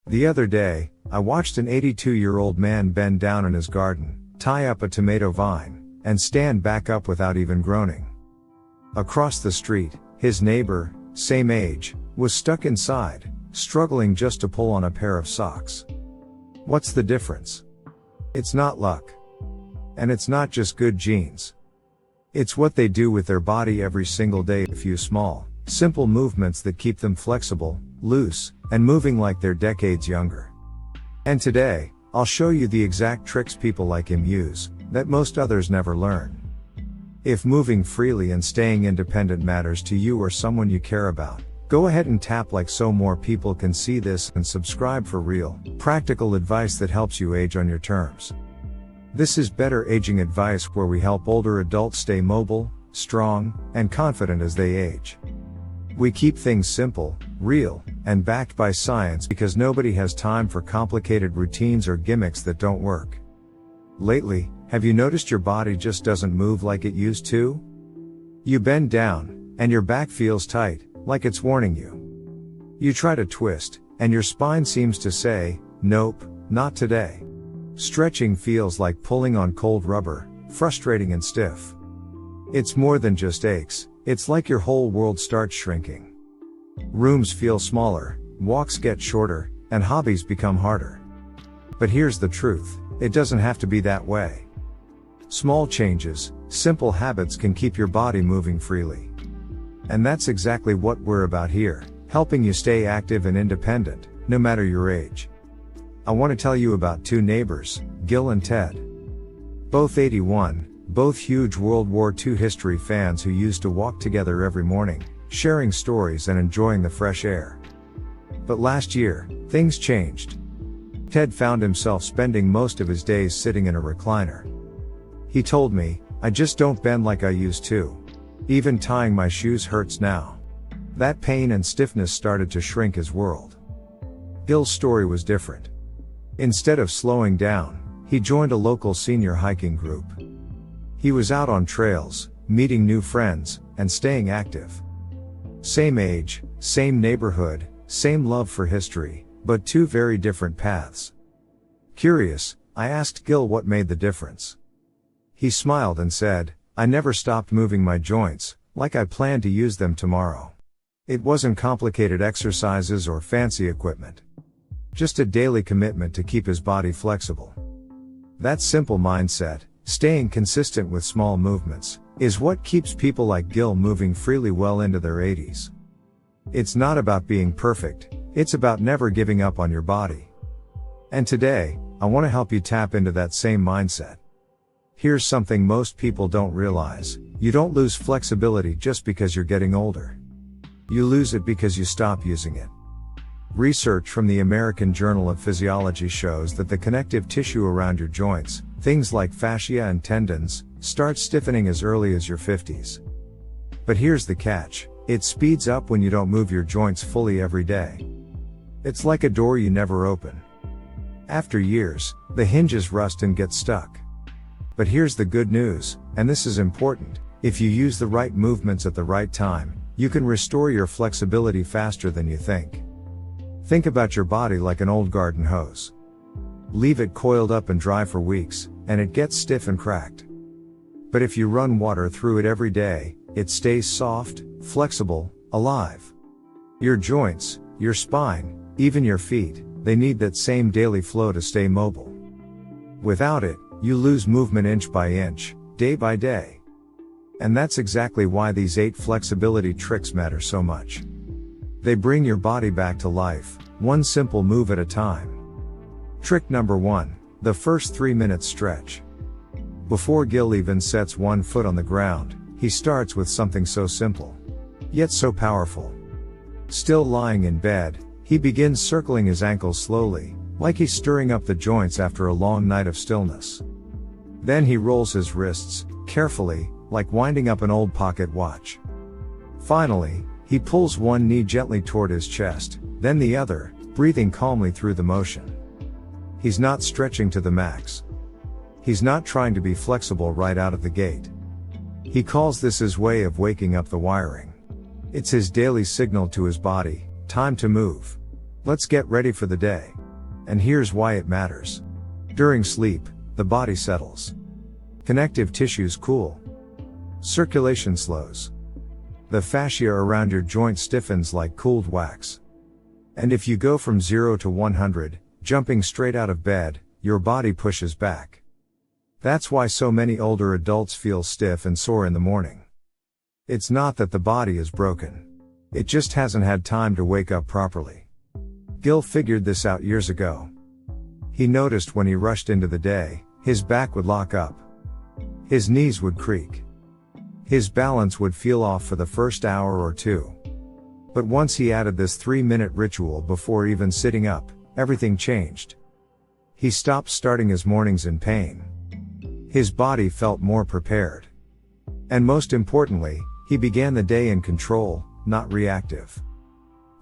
The other day, I watched an 82-year-old man bend down in his garden, tie up a tomato vine, and stand back up without even groaning. Across the street, his neighbor, same age, was stuck inside, struggling just to pull on a pair of socks. What's the difference? It's not luck. And it's not just good genes. It's what they do with their body every single day, a few small, simple movements that keep them flexible, loose, and moving like they're decades younger. And today, I'll show you the exact tricks people like him use, that most others never learn. If moving freely and staying independent matters to you or someone you care about, go ahead and tap like so more people can see this, and subscribe for real, practical advice that helps you age on your terms. This is Better Aging Advice, where we help older adults stay mobile, strong, and confident as they age. We keep things simple, real, and backed by science because nobody has time for complicated routines or gimmicks that don't work. Lately, have you noticed your body just doesn't move like it used to? You bend down, and your back feels tight, like it's warning you. You try to twist, and your spine seems to say, nope, not today. Stretching feels like pulling on cold rubber, frustrating and stiff. It's more than just aches, it's like your whole world starts shrinking. Rooms feel smaller, walks get shorter, and hobbies become harder. But here's the truth, it doesn't have to be that way. Small changes, simple habits can keep your body moving freely. And that's exactly what we're about here, helping you stay active and independent, no matter your age. I want to tell you about two neighbors, Gil and Ted. Both 81, both huge World War II history fans who used to walk together every morning, sharing stories and enjoying the fresh air. But last year, things changed. Ted found himself spending most of his days sitting in a recliner. He told me, "I just don't bend like I used to. Even tying my shoes hurts now." That pain and stiffness started to shrink his world. Gil's story was different. Instead of slowing down, he joined a local senior hiking group. He was out on trails, meeting new friends, and staying active. Same age, same neighborhood, same love for history, but two very different paths. Curious, I asked Gil what made the difference. He smiled and said, "I never stopped moving my joints, like I planned to use them tomorrow. It wasn't complicated exercises or fancy equipment. Just a daily commitment to keep his body flexible." That simple mindset, staying consistent with small movements, is what keeps people like Gil moving freely well into their 80s. It's not about being perfect, it's about never giving up on your body. And today, I want to help you tap into that same mindset. Here's something most people don't realize: you don't lose flexibility just because you're getting older. You lose it because you stop using it. Research from the American Journal of Physiology shows that the connective tissue around your joints, things like fascia and tendons, start stiffening as early as your 50s. But here's the catch: it speeds up when you don't move your joints fully every day. It's like a door you never open. After years, the hinges rust and get stuck. But here's the good news, and this is important: if you use the right movements at the right time, you can restore your flexibility faster than you think. Think about your body like an old garden hose. Leave it coiled up and dry for weeks, and it gets stiff and cracked. But if you run water through it every day, it stays soft, flexible, alive. Your joints, your spine, even your feet, they need that same daily flow to stay mobile. Without it, you lose movement inch by inch, day by day. And that's exactly why these 8 flexibility tricks matter so much. They bring your body back to life, one simple move at a time. Trick number 1, the first 3-minute stretch. Before Gil even sets one foot on the ground, he starts with something so simple, yet so powerful. Still lying in bed, he begins circling his ankles slowly, like he's stirring up the joints after a long night of stillness. Then he rolls his wrists, carefully, like winding up an old pocket watch. Finally, he pulls one knee gently toward his chest, then the other, breathing calmly through the motion. He's not stretching to the max. He's not trying to be flexible right out of the gate. He calls this his way of waking up the wiring. It's his daily signal to his body, time to move. Let's get ready for the day. And here's why it matters. During sleep, the body settles. Connective tissues cool. Circulation slows. The fascia around your joint stiffens like cooled wax. And if you go from 0 to 100, jumping straight out of bed, your body pushes back. That's why so many older adults feel stiff and sore in the morning. It's not that the body is broken. It just hasn't had time to wake up properly. Gil figured this out years ago. He noticed when he rushed into the day, his back would lock up. His knees would creak. His balance would feel off for the first hour or two. But once he added this 3-minute ritual before even sitting up, everything changed. He stopped starting his mornings in pain. His body felt more prepared. And most importantly, he began the day in control, not reactive.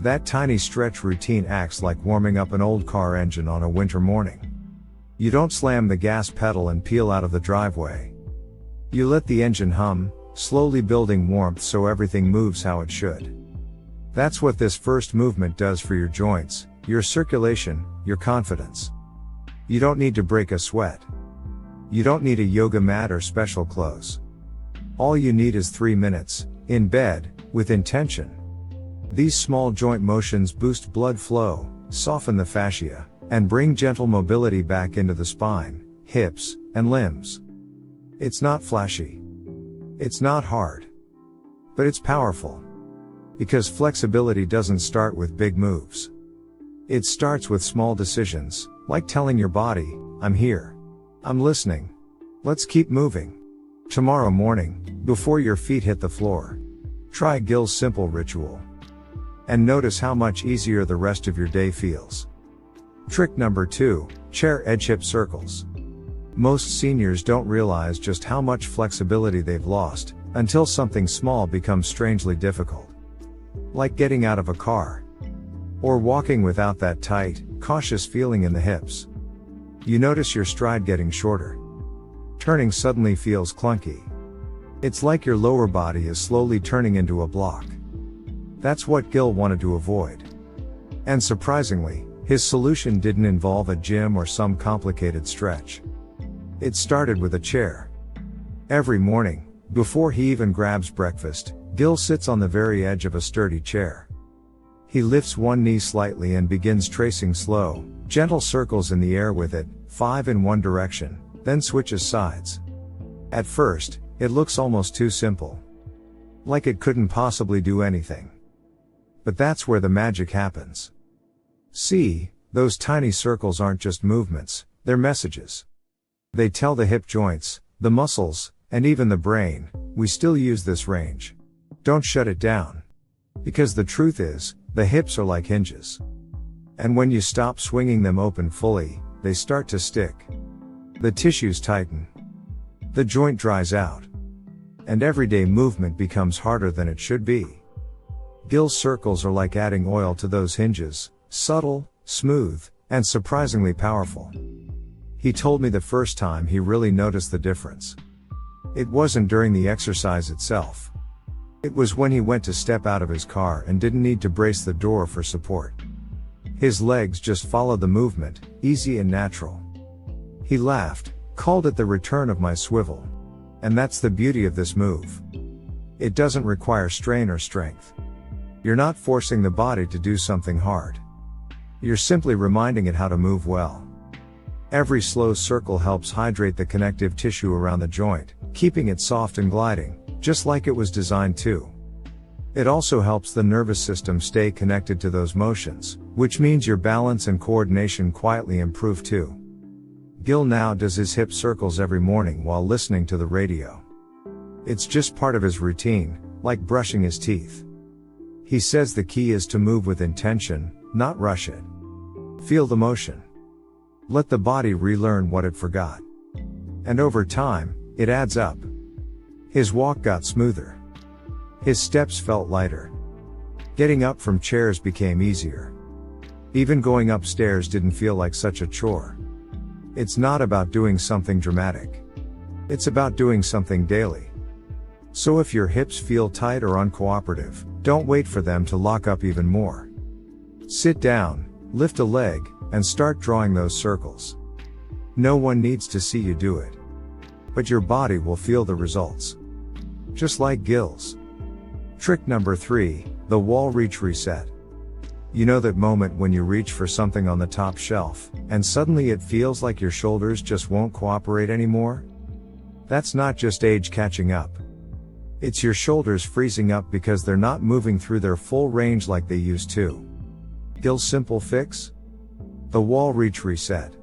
That tiny stretch routine acts like warming up an old car engine on a winter morning. You don't slam the gas pedal and peel out of the driveway. You let the engine hum, slowly building warmth so everything moves how it should. That's what this first movement does for your joints, your circulation, your confidence. You don't need to break a sweat. You don't need a yoga mat or special clothes. All you need is 3 minutes, in bed, with intention. These small joint motions boost blood flow, soften the fascia, and bring gentle mobility back into the spine, hips, and limbs. It's not flashy. It's not hard. But it's powerful. Because flexibility doesn't start with big moves. It starts with small decisions, like telling your body, I'm here. I'm listening. Let's keep moving. Tomorrow morning, before your feet hit the floor, try Gil's simple ritual. And notice how much easier the rest of your day feels. Trick number 2, chair edge hip circles. Most seniors don't realize just how much flexibility they've lost, until something small becomes strangely difficult. Like getting out of a car. Or walking without that tight, cautious feeling in the hips. You notice your stride getting shorter. Turning suddenly feels clunky. It's like your lower body is slowly turning into a block. That's what Gil wanted to avoid. And surprisingly, his solution didn't involve a gym or some complicated stretch. It started with a chair. Every morning, before he even grabs breakfast, Gil sits on the very edge of a sturdy chair. He lifts one knee slightly and begins tracing slow, gentle circles in the air with it, 5 in one direction, then switches sides. At first, it looks almost too simple. Like it couldn't possibly do anything. But that's where the magic happens. See, those tiny circles aren't just movements, they're messages. They tell the hip joints, the muscles, and even the brain, we still use this range. Don't shut it down. Because the truth is, the hips are like hinges. And when you stop swinging them open fully, they start to stick. The tissues tighten. The joint dries out. And everyday movement becomes harder than it should be. Gil's circles are like adding oil to those hinges, subtle, smooth, and surprisingly powerful. He told me the first time he really noticed the difference. It wasn't during the exercise itself. It was when he went to step out of his car and didn't need to brace the door for support. His legs just followed the movement, easy and natural. He laughed, called it the return of my swivel. And that's the beauty of this move. It doesn't require strain or strength. You're not forcing the body to do something hard. You're simply reminding it how to move well. Every slow circle helps hydrate the connective tissue around the joint, keeping it soft and gliding, just like it was designed to. It also helps the nervous system stay connected to those motions, which means your balance and coordination quietly improve too. Gil now does his hip circles every morning while listening to the radio. It's just part of his routine, like brushing his teeth. He says the key is to move with intention, not rush it. Feel the motion. Let the body relearn what it forgot. And over time, it adds up. His walk got smoother. His steps felt lighter. Getting up from chairs became easier. Even going upstairs didn't feel like such a chore. It's not about doing something dramatic. It's about doing something daily. So if your hips feel tight or uncooperative, don't wait for them to lock up even more. Sit down, Lift a leg, and start drawing those circles. No one needs to see you do it. But your body will feel the results. Just like Gil's. Trick number 3, the wall reach reset. You know that moment when you reach for something on the top shelf, and suddenly it feels like your shoulders just won't cooperate anymore? That's not just age catching up. It's your shoulders freezing up because they're not moving through their full range like they used to. Gil's simple fix? The wall reach reset.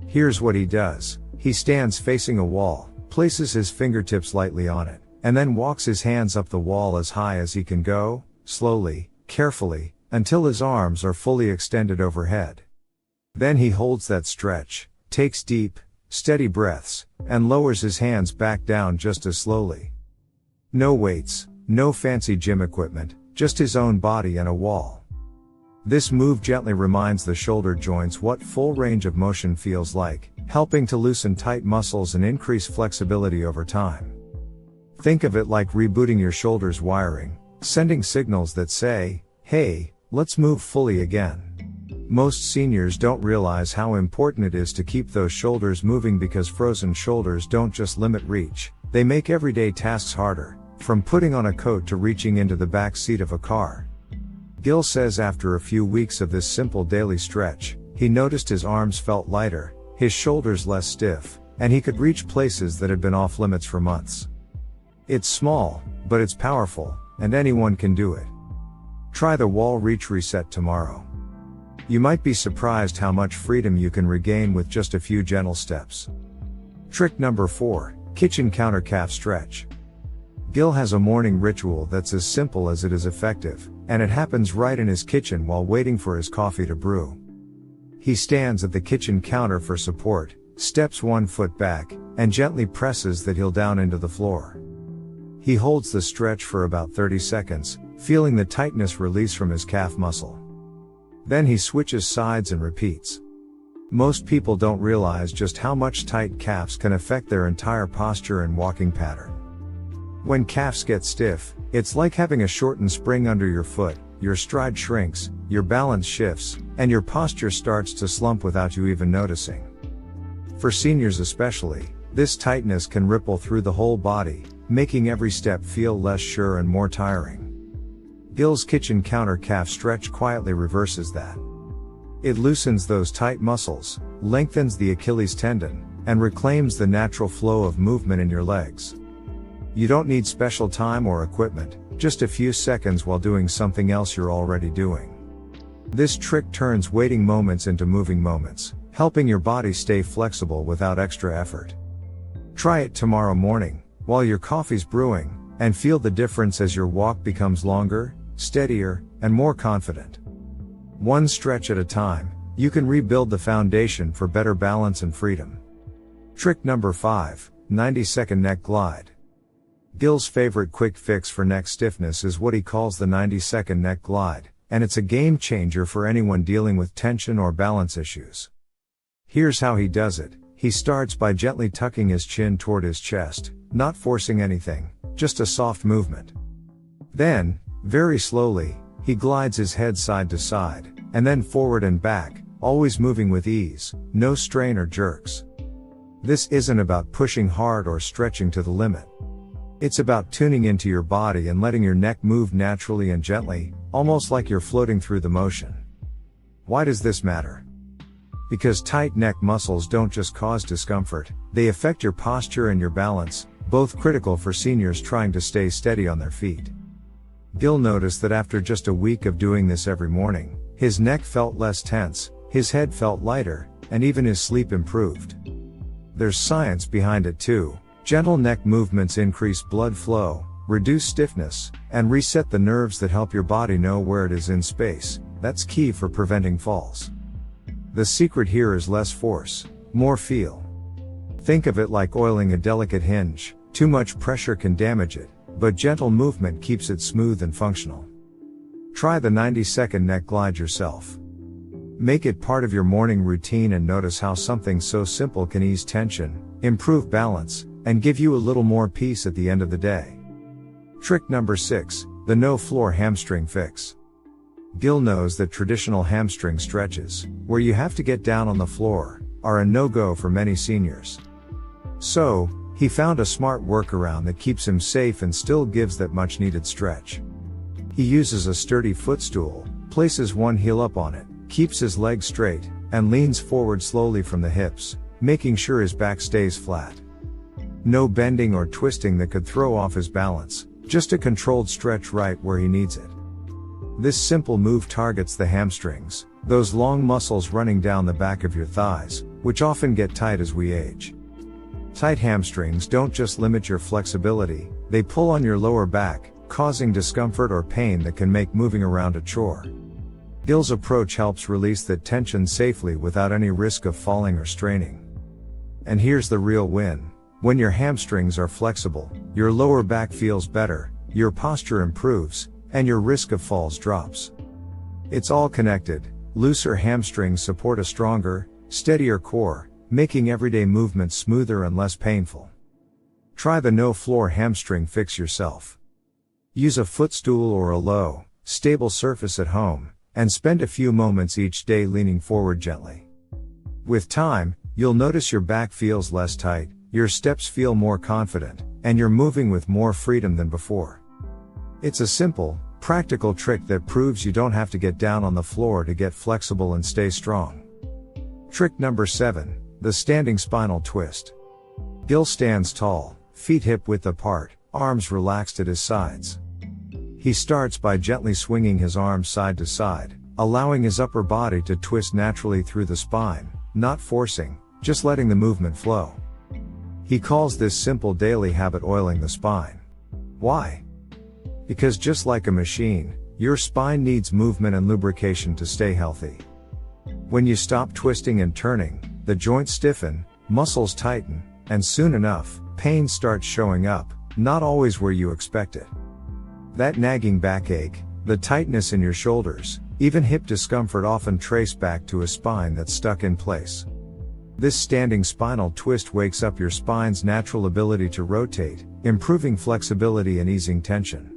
Here's what he does. He stands facing a wall, places his fingertips lightly on it, and then walks his hands up the wall as high as he can go, slowly, carefully, until his arms are fully extended overhead. Then he holds that stretch, takes deep, steady breaths, and lowers his hands back down just as slowly. No weights, no fancy gym equipment, just his own body and a wall. This move gently reminds the shoulder joints what full range of motion feels like, helping to loosen tight muscles and increase flexibility over time. Think of it like rebooting your shoulders wiring, sending signals that say, hey, let's move fully again. Most seniors don't realize how important it is to keep those shoulders moving because frozen shoulders don't just limit reach, they make everyday tasks harder, from putting on a coat to reaching into the back seat of a car. Gil says after a few weeks of this simple daily stretch, he noticed his arms felt lighter, his shoulders less stiff, and he could reach places that had been off limits for months. It's small, but it's powerful, and anyone can do it. Try the wall reach reset tomorrow. You might be surprised how much freedom you can regain with just a few gentle steps. Trick number 4, kitchen counter calf stretch. Gil has a morning ritual that's as simple as it is effective, and it happens right in his kitchen while waiting for his coffee to brew. He stands at the kitchen counter for support, steps 1 foot back, and gently presses the heel down into the floor. He holds the stretch for about 30 seconds, feeling the tightness release from his calf muscle. Then he switches sides and repeats. Most people don't realize just how much tight calves can affect their entire posture and walking pattern. When calves get stiff, it's like having a shortened spring under your foot, your stride shrinks, your balance shifts, and your posture starts to slump without you even noticing. For seniors especially, this tightness can ripple through the whole body, making every step feel less sure and more tiring. Gil's kitchen counter calf stretch quietly reverses that. It loosens those tight muscles, lengthens the Achilles tendon, and reclaims the natural flow of movement in your legs. You don't need special time or equipment, just a few seconds while doing something else you're already doing. This trick turns waiting moments into moving moments, helping your body stay flexible without extra effort. Try it tomorrow morning, while your coffee's brewing, and feel the difference as your walk becomes longer, steadier, and more confident. One stretch at a time, you can rebuild the foundation for better balance and freedom. Trick number 5, 90-second neck glide. Gil's favorite quick fix for neck stiffness is what he calls the 90-second neck glide, and it's a game changer for anyone dealing with tension or balance issues. Here's how he does it. He starts by gently tucking his chin toward his chest, not forcing anything, just a soft movement. Then, very slowly, he glides his head side to side, and then forward and back, always moving with ease, no strain or jerks. This isn't about pushing hard or stretching to the limit. It's about tuning into your body and letting your neck move naturally and gently, almost like you're floating through the motion. Why does this matter? Because tight neck muscles don't just cause discomfort, they affect your posture and your balance, both critical for seniors trying to stay steady on their feet. Gil noticed that after just a week of doing this every morning, his neck felt less tense, his head felt lighter, and even his sleep improved. There's science behind it too. Gentle neck movements increase blood flow, reduce stiffness, and reset the nerves that help your body know where it is in space. That's key for preventing falls. The secret here is less force, more feel. Think of it like oiling a delicate hinge. Too much pressure can damage it, but gentle movement keeps it smooth and functional. Try the 90-second neck glide yourself. Make it part of your morning routine and notice how something so simple can ease tension, improve balance, and give you a little more peace at the end of the day. Trick number 6, the no-floor hamstring fix. Gil knows that traditional hamstring stretches, where you have to get down on the floor, are a no-go for many seniors. So, he found a smart workaround that keeps him safe and still gives that much-needed stretch. He uses a sturdy footstool, places one heel up on it, keeps his legs straight, and leans forward slowly from the hips, making sure his back stays flat. No bending or twisting that could throw off his balance, just a controlled stretch right where he needs it. This simple move targets the hamstrings, those long muscles running down the back of your thighs, which often get tight as we age. Tight hamstrings don't just limit your flexibility, they pull on your lower back, causing discomfort or pain that can make moving around a chore. Gil's approach helps release that tension safely without any risk of falling or straining. And here's the real win. When your hamstrings are flexible, your lower back feels better, your posture improves, and your risk of falls drops. It's all connected. Looser hamstrings support a stronger, steadier core, making everyday movements smoother and less painful. Try the no-floor hamstring fix yourself. Use a footstool or a low, stable surface at home, and spend a few moments each day leaning forward gently. With time, you'll notice your back feels less tight, your steps feel more confident, and you're moving with more freedom than before. It's a simple, practical trick that proves you don't have to get down on the floor to get flexible and stay strong. Trick number 7, the standing spinal twist. Gil stands tall, feet hip-width apart, arms relaxed at his sides. He starts by gently swinging his arms side to side, allowing his upper body to twist naturally through the spine, not forcing, just letting the movement flow. He calls this simple daily habit oiling the spine. Why? Because just like a machine, your spine needs movement and lubrication to stay healthy. When you stop twisting and turning, the joints stiffen, muscles tighten, and soon enough, pain starts showing up, not always where you expect it. That nagging backache, the tightness in your shoulders, even hip discomfort often trace back to a spine that's stuck in place. This standing spinal twist wakes up your spine's natural ability to rotate, improving flexibility and easing tension.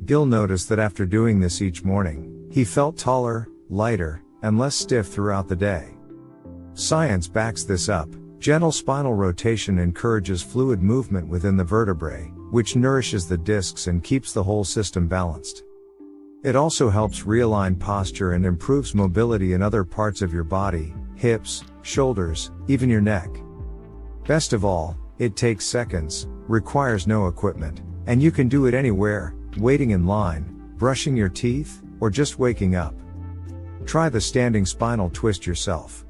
Gil noticed that after doing this each morning, he felt taller, lighter, and less stiff throughout the day. Science backs this up. Gentle spinal rotation encourages fluid movement within the vertebrae, which nourishes the discs and keeps the whole system balanced. It also helps realign posture and improves mobility in other parts of your body, hips, shoulders, even your neck. Best of all, it takes seconds, requires no equipment, and you can do it anywhere, waiting in line, brushing your teeth, or just waking up. Try the standing spinal twist yourself.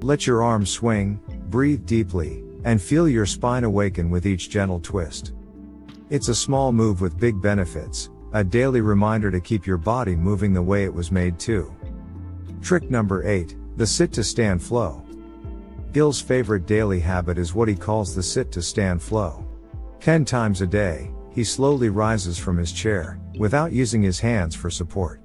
Let your arms swing, breathe deeply, and feel your spine awaken with each gentle twist. It's a small move with big benefits, a daily reminder to keep your body moving the way it was made to. Trick number 8, the sit-to-stand flow. Gil's favorite daily habit is what he calls the sit-to-stand flow. 10 times a day, he slowly rises from his chair, without using his hands for support.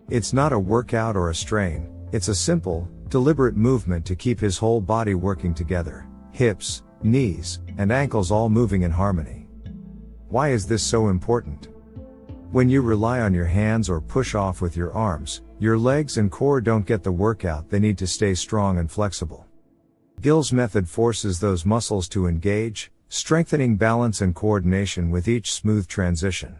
It's not a workout or a strain, it's a simple, deliberate movement to keep his whole body working together, hips, knees, and ankles all moving in harmony. Why is this so important? When you rely on your hands or push off with your arms, your legs and core don't get the workout they need to stay strong and flexible. Gil's method forces those muscles to engage, strengthening balance and coordination with each smooth transition.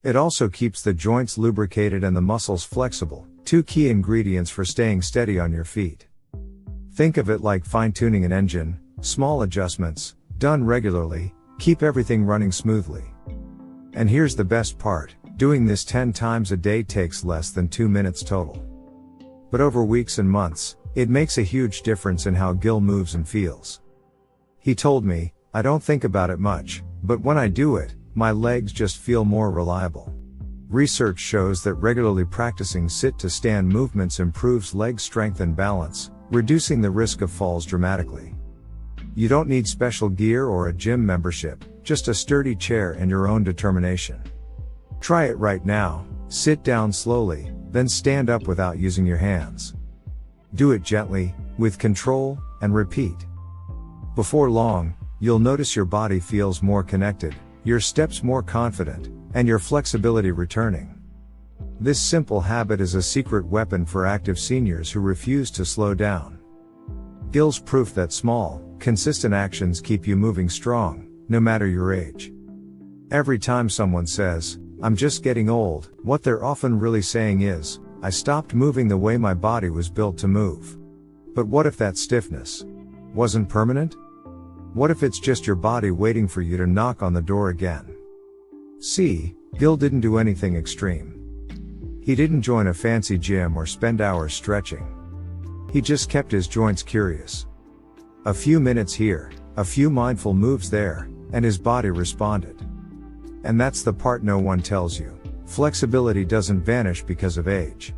It also keeps the joints lubricated and the muscles flexible, two key ingredients for staying steady on your feet. Think of it like fine-tuning an engine, small adjustments, done regularly, keep everything running smoothly. And here's the best part, doing this 10 times a day takes less than 2 minutes total. But over weeks and months, it makes a huge difference in how Gil moves and feels. He told me, "I don't think about it much, but when I do it, my legs just feel more reliable." Research shows that regularly practicing sit-to-stand movements improves leg strength and balance, reducing the risk of falls dramatically. You don't need special gear or a gym membership, just a sturdy chair and your own determination. Try it right now, sit down slowly, then stand up without using your hands. Do it gently, with control, and repeat. Before long, you'll notice your body feels more connected, your steps more confident, and your flexibility returning. This simple habit is a secret weapon for active seniors who refuse to slow down. Gill's proof that small, consistent actions keep you moving strong, no matter your age. Every time someone says, "I'm just getting old," what they're often really saying is, "I stopped moving the way my body was built to move." But what if that stiffness wasn't permanent? What if it's just your body waiting for you to knock on the door again? See, Gill didn't do anything extreme. He didn't join a fancy gym or spend hours stretching. He just kept his joints curious. A few minutes here, a few mindful moves there, and his body responded. And that's the part no one tells you. Flexibility doesn't vanish because of age.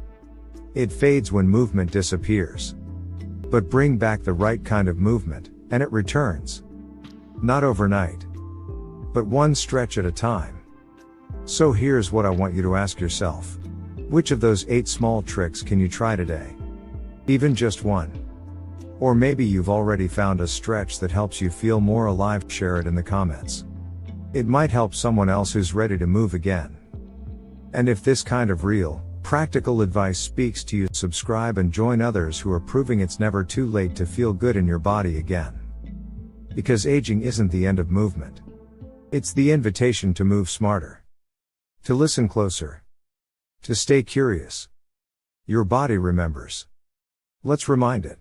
It fades when movement disappears. But bring back the right kind of movement, and it returns. Not overnight, but one stretch at a time. So here's what I want you to ask yourself. Which of those 8 small tricks can you try today? Even just one. Or maybe you've already found a stretch that helps you feel more alive. Share it in the comments. It might help someone else who's ready to move again. And if this kind of real, practical advice speaks to you, subscribe and join others who are proving it's never too late to feel good in your body again. Because aging isn't the end of movement. It's the invitation to move smarter. To listen closer. To stay curious. Your body remembers. Let's remind it.